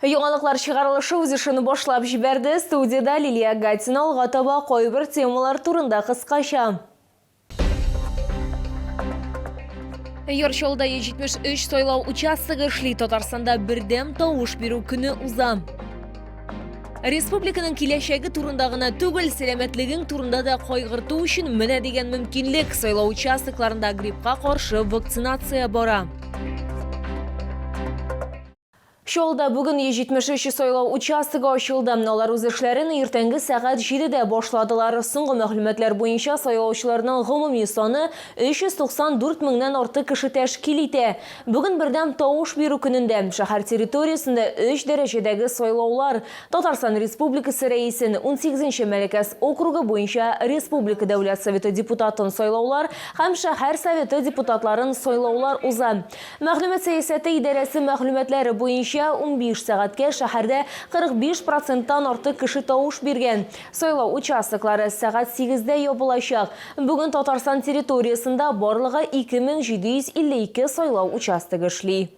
Яңалыклар чыгарылышы үз ишин башлап җибәрде. Студияда Лилия Гатина алга таба кайбер темалар турында кыскача. Йорчолда 73 сайлау участогы эшли, Татарстанда бердәм тавыш бирү көне уза. Республиканың киләчәге турында гына түгел, сәламәтлегең турында да кайгырту өчен менә дигән мөмкинлек. Сайлау участокларында гриппка каршы вакцинация бара. Шолда бүген 73 сайлау участогы ачылды. Алар үз эшләрен иртәнге сәгать 7-дә башладылар. Соңгы мәгълүматлар буенча сайлаучыларның гомуми саны 394 меңнән артык кеше тәшкил итә. Бүген бердәм тавыш бирү көнендә шәһәр территориясендә 3 дәрәҗәдәге сайлаулар Татарстан Республикасы рәисен 18-нче Мәләкәс округы буенча Республика Дәүләт Советы депутатын сайлаулар һәм шәһәр советы депутатларын сайлаулар уза. Мәгълүмат сәясәте идарәсе мәгълүматлары буенча 15 сәгатькә шәһәрдә 45%-тан артык кеше тавыш биргән. Сайлау участоклары сәгать 8-дә ябылачак. Бүген Татарстан территориясендә барлыгы 2752 сайлау участогы эшли.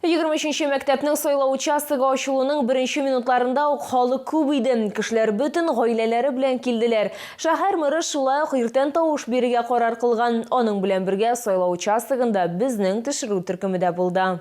23-нче мәктәпнең сайлау участогы ачылуның беренче минутларында ук халык күп иде. Кешеләр бөтен гаиләләре белән килделәр. Шәһәр мэры шулай ук иртән тавыш бирергә карар кылган. Аның белән бергә сайлау участогында безнең төшерү төркеме дә булды.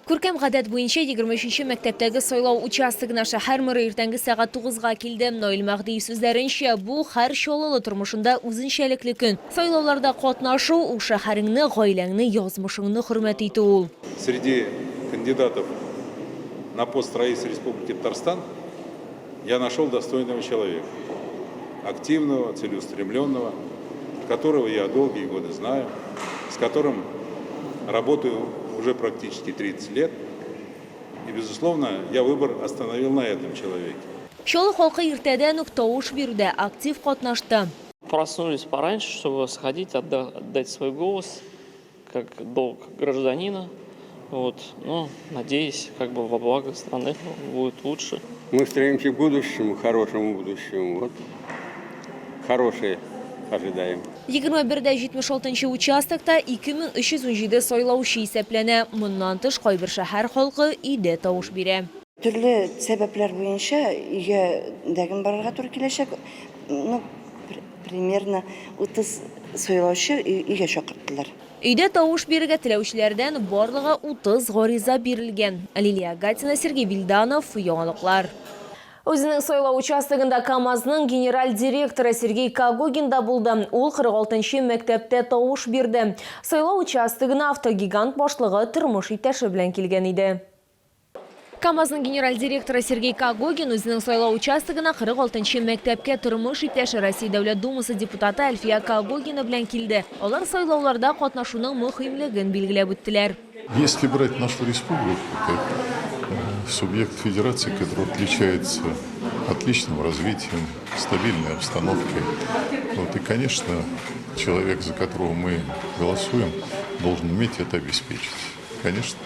Күркәм гадәт буенча 23-нче мәктәптәге сайлау участогына шәһәр мэры иртәнге сәгать 9-га килде. Наил Мәгъди сүзләренчә, бу һәр чаллылы тормышында үзенчәлекле көн. Сайлауларда катнашу ул шәһәреңне, гаиләңне, язмышыңны хөрмәт итү ул. Среди кандидатов на пост раиса Республики Татарстан я нашел достойного человека, активного, целеустремленного, которого я долгие годы знаю, с которым работаю уже практически 30 лет. И, безусловно, я выбор остановил на этом человеке. Чаллы халкы иртәдән үк тавыш бирүдә актив катнашты. Проснулись пораньше, чтобы сходить, отдать свой голос, как долг гражданина. Вот. Ну, надеюсь, во благо страны будет лучше. Мы стремимся к будущему, хорошему будущему. Вот. Хорошее ожидаем. 21-дә 76-нчы участокта 2317 сайлаучы исәпләнә. Моннан тыш кайбер шәһәр халкы өйдә тавыш бирә. Төрле сәбәпләр буенча өйгә дәген барырга туры киләчәк. Примерно 30 сайлаучы өйгә чакырттылар. Өйдә тавыш бирергә теләүчеләрдән барлыгы 30 гариза бирелгән. Лилия Гатина, Сергей Вильданов, Яңалыклар. Өзінің сайлау участогында КАМАЗның генераль директоры Сергей Кагогин да булды. Ул 46-нчы мәктәптә тавыш бирде. Сайлау участогына автогигант башлыгы тормыш иптәше белән килгән иде. КАМАЗның генераль директоры Сергей Кагогин үзенең сайлау участогына 46-нчы мәктәпкә тормыш иптәше Россия Дәүләт Думасы депутаты Альфия Кагогина белән килде. Алар сайлауларда катнашуның мөһимлеген билгеләп үттеләр. Если брать нашу республику, как субъект федерации, который отличается отличным развитием, стабильной обстановкой. Вот, и, конечно, человек, за которого мы голосуем, должен уметь это обеспечить. Конечно,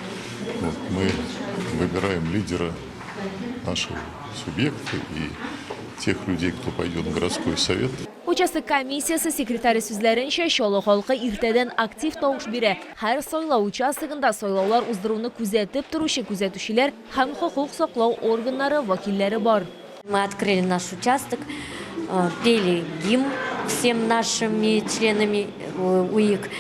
вот, мы выбираем лидера нашего субъекта и тех людей, кто пойдет в городской совет. Участок комиссиясы секретаре сүзләренчә, Чаллы халкы иртәдән актив тавыш бирә. Һәр сайлау участогында сайлаулар уздыруны күзәтеп торучы күзәтүчеләр һәм хокук саклау органнары вәкилләре бар. Мы открыли наш участок, пели гимн всем нашими членами УИК.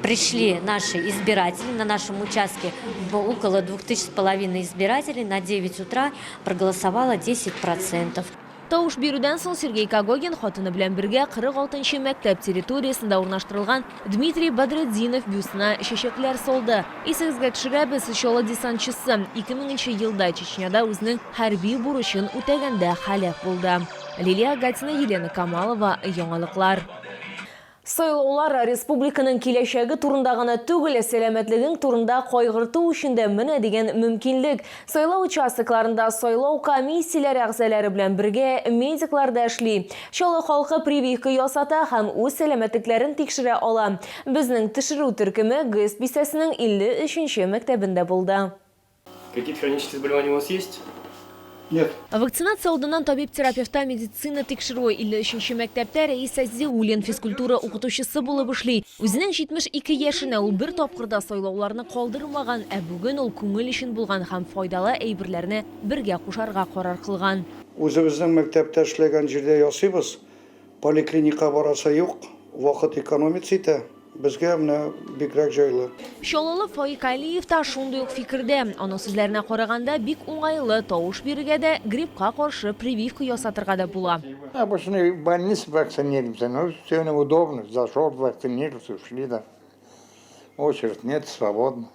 Пришли наши избиратели на нашем участке, около 2500 избирателей, на 9 утра проголосовало 10%. Тавыш бирүдән соң Сергей Кагогин хатыны белән бергә 46-нчы мәктәп территориясендә урнаштырылган Дмитрий Бадретдинов бюстына чәчәкләр салды. Исегезгә төшерәбез, Чаллы десантчысы 2000 елда Чечняда үзенең хәрби бурычын үтәгәндә һәлак булды. Лилия Гатина, Елена Камалова, Яңалыклар. Сайлаулар республиканың киләчәге турында гына түгел, сәламәтлегең турында кайгырту өчен дә менә дигән мөмкинлек. Сайлау участокларында сайлау комиссияләре әгъзалары белән бергә медиклар да эшли. Чаллы халкы прививка ясата һәм үз сәламәтлекләрен тикшерә ала. Безнең төшерү төркеме ГЭС бистәсенең 53-нче мәктәбендә булды. Какие-то хронические заболевания у вас есть? Нет. Вакцинация алдынан табиб-терапевта медицина текшіруі 53-ші мәктәптә Рәиса Зиулин физкультура укытучысы булып эшли. Үзенең 72 яшенә ул бер тапкырда сайлауларны калдырмаган, ә бүген ул күңел өчен булган һәм файдалы әйберләрне бергә кушарга карар кылган. Үзебезнең мәктәптә эшләгән җирдә ясыйбыз. Поликлиника барасы юк, вакыт экономия итә. Безгә менә бигрәк җайлы. Шололы Фаик Алиев та шундый ук фикердә. Аның сүзләренә караганда бик уңайлы тавыш бирергә дә, гриппка каршы прививка ясатырга да була. Обычно в больнице вакцинируемся, но все неудобно. Зашел, вакцинировался, ушли, да. Очередь нет, свободно.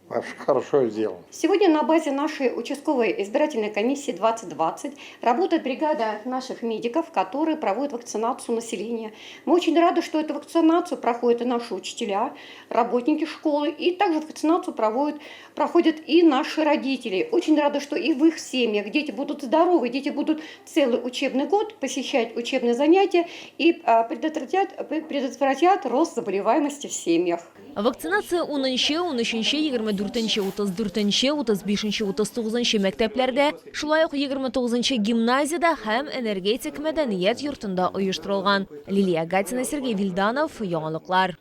Вообще хорошо сделал. Сегодня на базе нашей участковой избирательной комиссии 2020 работает бригада наших медиков, которые проводят вакцинацию населения. Мы очень рады, что эту вакцинацию проходят и наши учителя, работники школы, и также вакцинацию проходят и наши родители. Очень рады, что и в их семьях дети будут здоровы, дети будут целый учебный год посещать учебные занятия и предотвратят рост заболеваемости в семьях. Вакцинация 10-нче, 13-нче, 24-нче, 34-нче, 35-нче, 39-нче мәктәпләрдә, шулай ук 29-нче гимназиядә һәм энергетик мәдәният йортында оештырылган. Лилия Гатина, Сергей Вильданов, яңалыклар.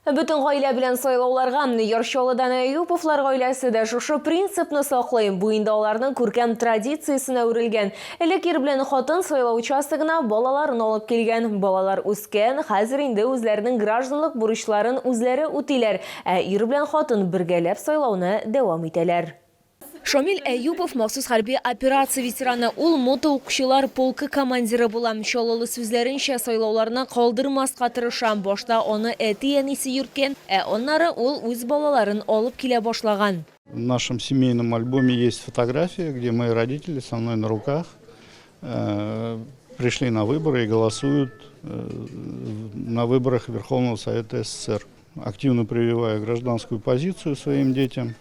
Бөтен гаилә белән сайлауларга Яршалыдан Әюповлар гаиләсе дә шушы принципны саклый. Бу инде аларның күркәм традициясенә үрелгән. Элек ир белән хатын сайлау участогына балаларын алып килгән. Балалар үскән, хәзер инде үзләренең гражданлык бурычларын үзләре үтиләр, ә ир белән хатын бергәләп сайлауны дәвам итәләр. Шамил Әюпов махсус хәрби операция ветераны, ул мотоукчылар полкы командиры була. Шололы сүзләренчә сайлауларны калдырмаска тырыша. Башта аны әти-әнисе йөрткән, ә аннары ул үз балаларын алып килә башлаган. В нашем семейном альбоме есть фотография, где мои родители со мной на руках пришли на выборы и голосуют на выборах Верховного Совета СССР. Активно прививаю гражданскую позицию своим детям.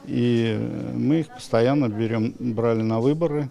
И мы их постоянно брали на выборы.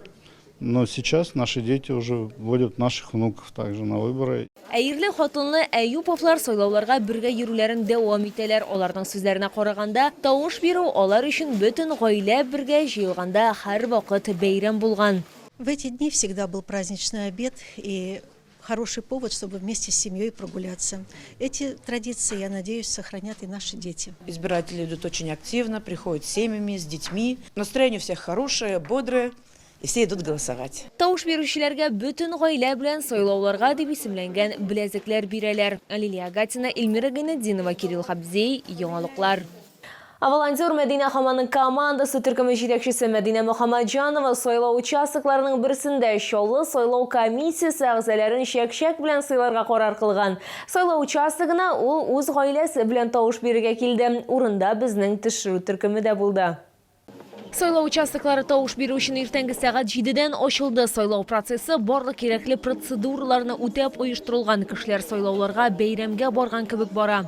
Но сейчас наши дети уже вводят наших внуков также на выборы. Әйрле хатынлы Әюповлар сайлауларга бергә йөрүләрен дәвам итәләр. Аларның сүзләренә караганда, тавыш бирү алар өчен бөтен гаилә бергә җыелганда һәр вакыт бәйрәм булган. В эти дни всегда был праздничный обед и хороший повод, чтобы вместе с семьей прогуляться. Эти традиции, я надеюсь, сохранят и наши дети. Избиратели идут очень активно, приходят с семьями, с детьми. Настроение у всех хорошее, бодрое, и все идут голосовать. Тавыш бирүчеләргә бөтен гаилә белән сайлауларга дип исемләнгән беләзекләр бирәләр. Лилия Гатина, Эльмира Гайнетдинова, Кирилл Хабзей, яңалыклар. Волонтер Мәдинә Хаманың командасы төркеме җитәкчесе Мәдинә Мөхәммәтҗанова сайлау участокларының берсендә Шоллы сайлау комиссиясе әгъзаларын чәк-чәк белән сыйларга карар кылган. Сайлау участогына ул үз гаиләсе белән тавыш бирергә килде. Урында безнең төшерү төркеме дә булды. Сайлау участоклары тавыш бирү өчен иртәнге сәгать 7-дән ачылды. Сайлау процессы барлык кирәкле процедураларны үтәп оештырылган. Кешеләр сайлауларга бәйрәмгә барган кебек бара.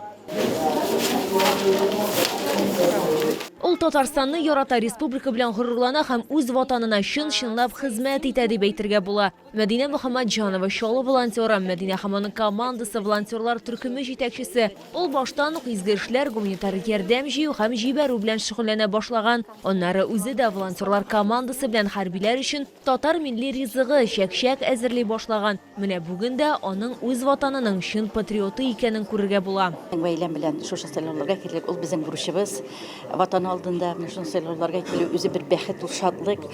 Ул Татарстанны ярата, республика белән горурлана һәм үз ватанына чын-чынлап хезмәт итә дип әйтергә була. Мәдинә Мөхәммәтҗанова, Шоллы волонтеры, Мәдинә Хаманың командасы волонтерлар төркеме җитәкчесе. Ул баштан ук изге эшләр, гуманитар ярдәм җыю һәм җибәрү белән шөгыльләнә башлаган. Аннары үзе дә волонтерлар командасы белән хәрбиләр өчен татар милли ризыгы чәк-чәк әзерли башлаган. Менә бүген дә аның үз ватанының чын патриоты икәнен күрергә була. Бәйләм белән шушы сайлауларга килеп, ул безнең бурычыбыз. Ватан алдында шушы сайлауларга килү үзе бер бәхет, ул шатлык,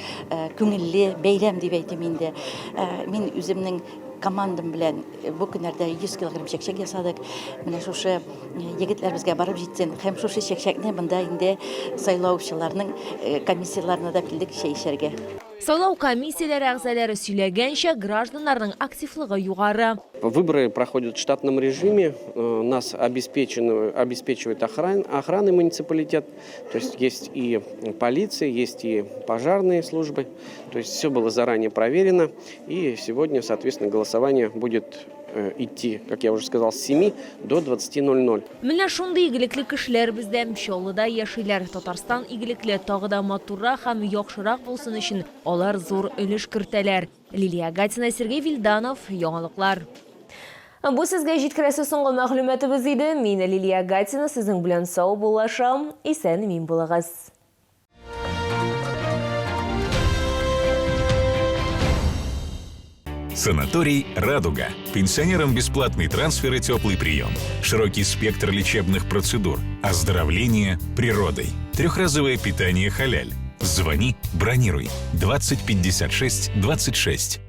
күңелле бәйрәм дип әйтәм инде. Мин үземнең командам белән бу көннәрдә 100 килограмм чәк-чәк ясадык. Менә шушы егетләр безгә барып җитсен. Һәм шушы чәк-чәкне монда инде сайлаучыларның комиссияларына да килдек чәй. Сайлау комиссияләре әгъзалары сөйләгәнчә, гражданнарның активлыгы югары. Выборы проходят в штатном режиме. Нас обеспечивает охрана муниципалитет. То есть есть и полиция, есть и пожарные службы. То есть все было заранее проверено. И сегодня, соответственно, голосование будет идти, как я уже сказал, с 7 до 20:00. Менә шундый игелекле кешеләр бездә Шоллыда яшиләр. Татарстан игелекле тагы да матуррак һәм яхшырак булсын өчен алар зур өлеш кертәләр. Лилия Гатина, Сергей Вильданов, яңалыклар. Бу сезгә җиткерәсе соңгы мәгълүматыбыз иде. Мин Лилия Гатина, сезнең белән сау булашам. Исән мин булыгыз. Санаторий «Радуга». Пенсионерам бесплатный трансфер и теплый прием. Широкий спектр лечебных процедур. Оздоровление природой. Трехразовое питание халяль. Звони, бронируй. 20 56 26.